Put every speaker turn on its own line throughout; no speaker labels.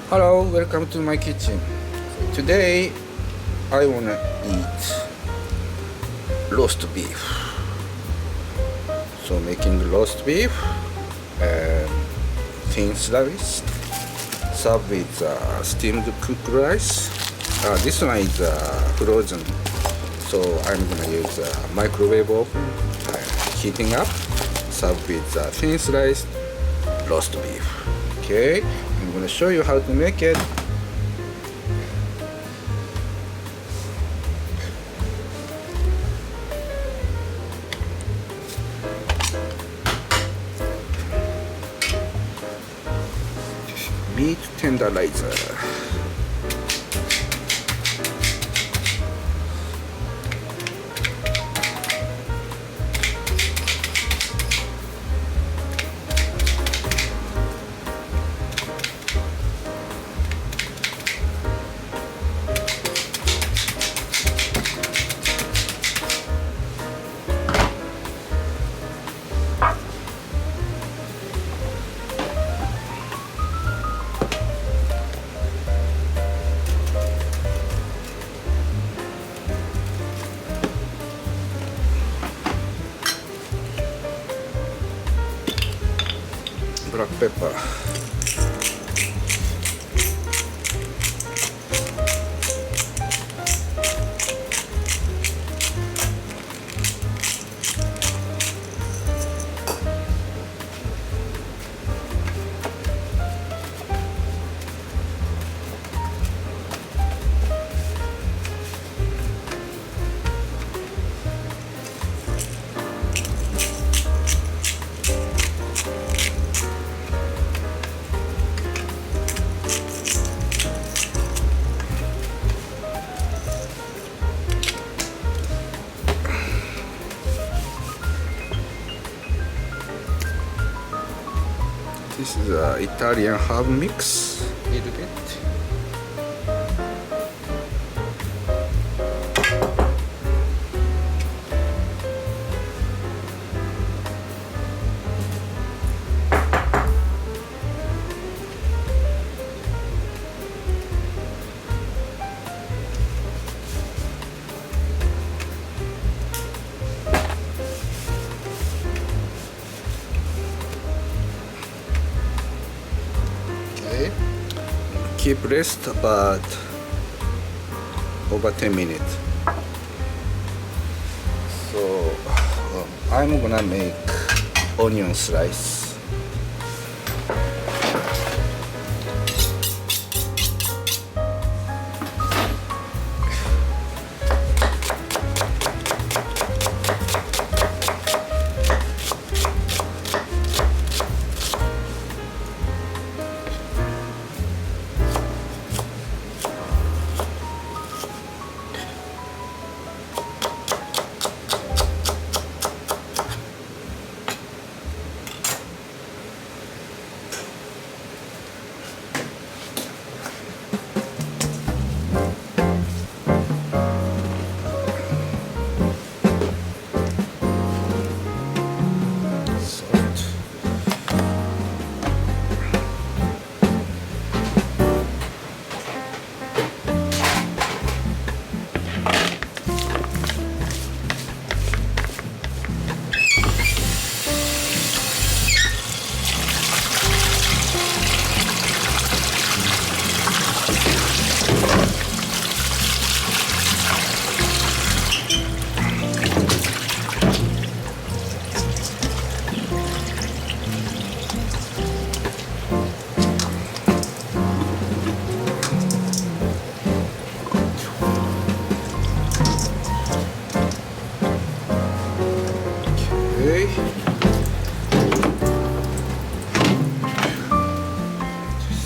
Hello, welcome to my kitchen. Today I wanna eat roast beef. So making roast beef and thin slice, served with steamed cooked rice. This one is frozen, so I'm gonna use a microwave oven, heating up, served with thin sliced roast beef. Okay, I'm gonna show you how to make it. Meat tenderizer. Black pepper. This is Italian herb mix, a little bit. Keep rest about over 10 minutes. So I'm gonna make onion slice.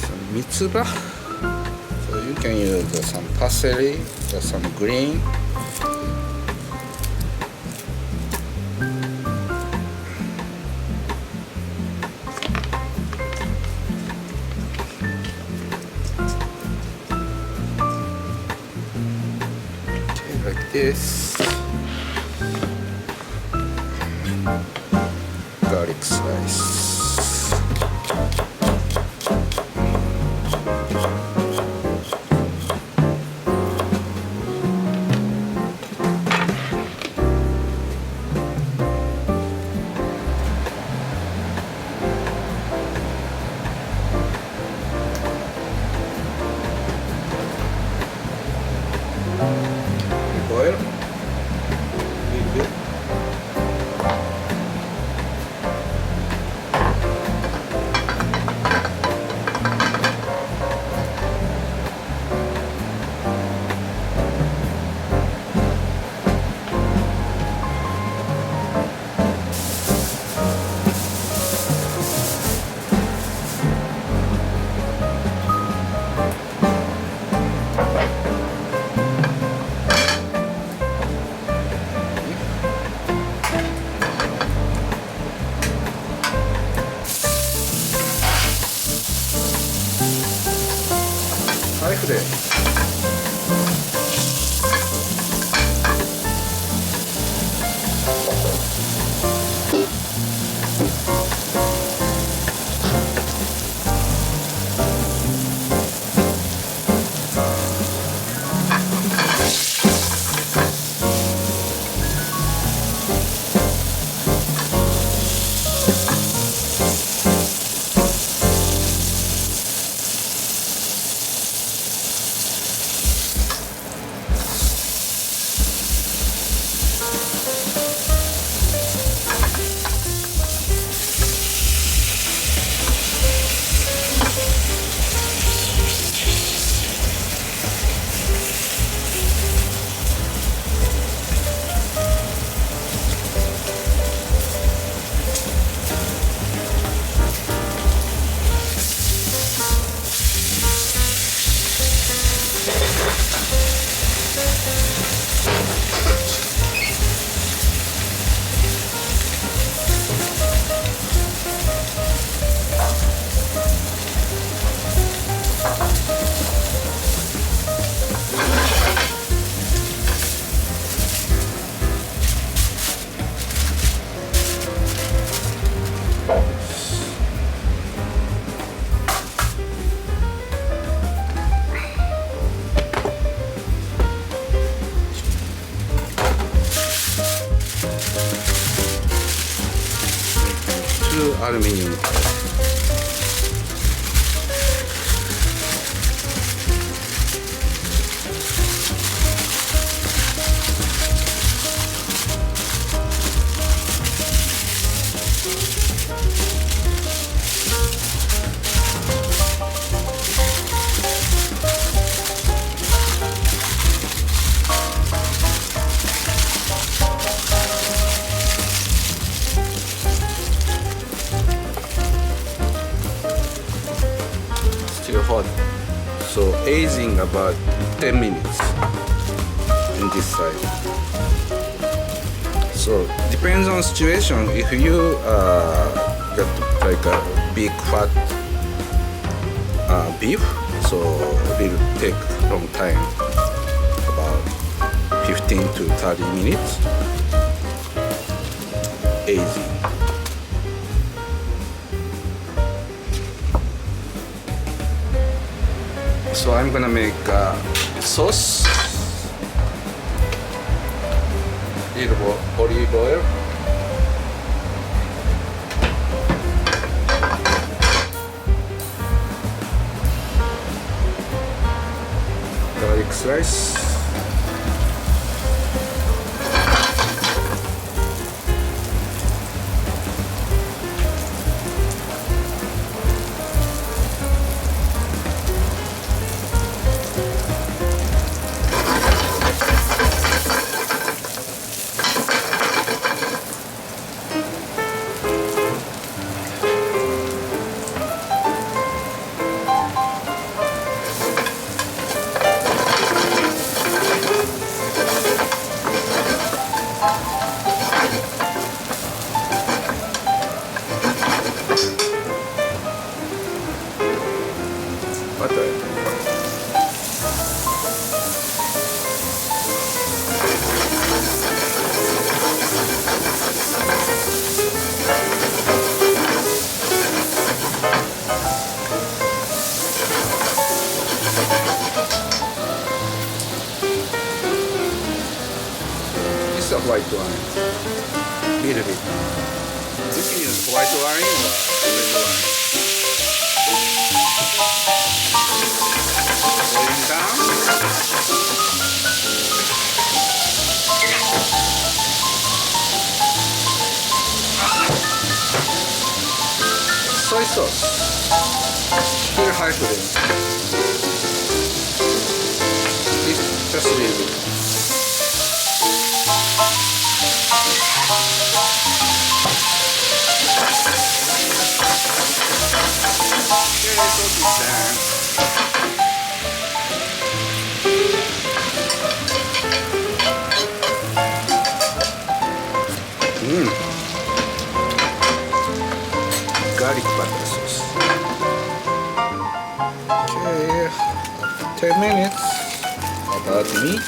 Some mitsuba. So you can use some parsley or some green. Okay, like this. Garlic slice. でアルミニウムstill hot, so aging about 10 minutes in this side. So depends on situation. If you got like a big fat beef, so it will take long time, about 15 to 30 minutes aging. So I'm gonna make sauce, little olive oil, garlic slice, butter. This is a white wine, little bit. You can use white wine or red wine. Boiling down. Soy sauce. Still high flame. Just a little bit. Okay, sauce is done. Garlic butter sauce. Okay, 10 minutes about meat.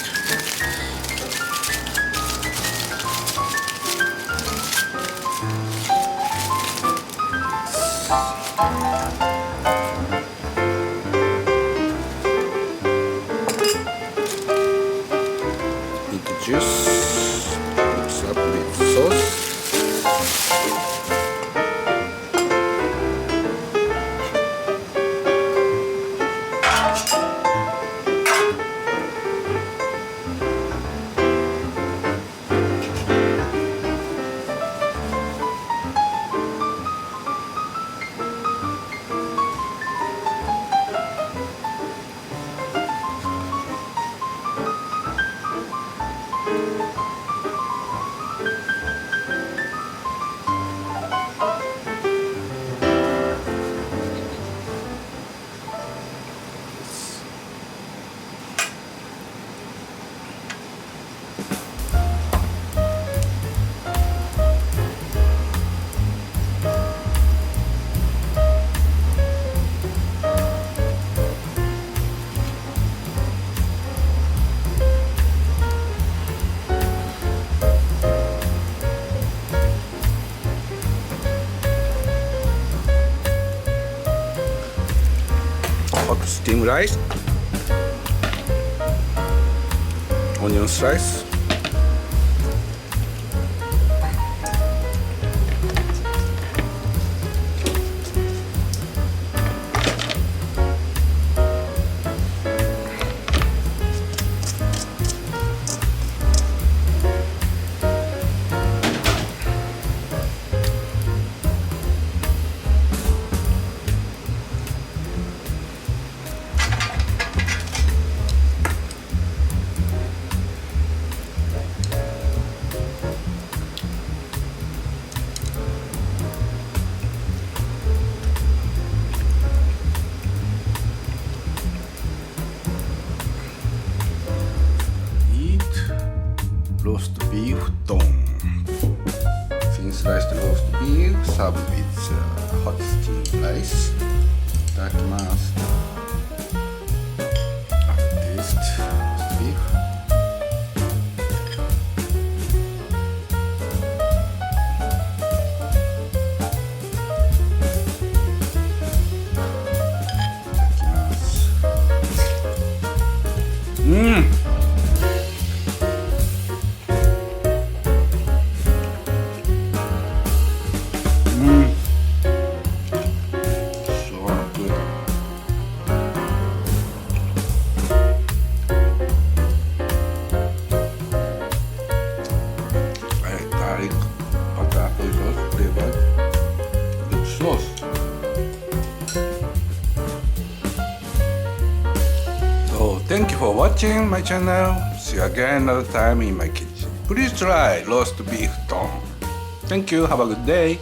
Into juice, mix up with sauce. Hot steamed rice, onion slice, roast beef don. Thin sliced roast beef served with hot steamed rice. いただきます。Taste roast beef. So thank you for watching my channel. See you again another time in my kitchen. Please try roast beef don. Thank you. Have a good day.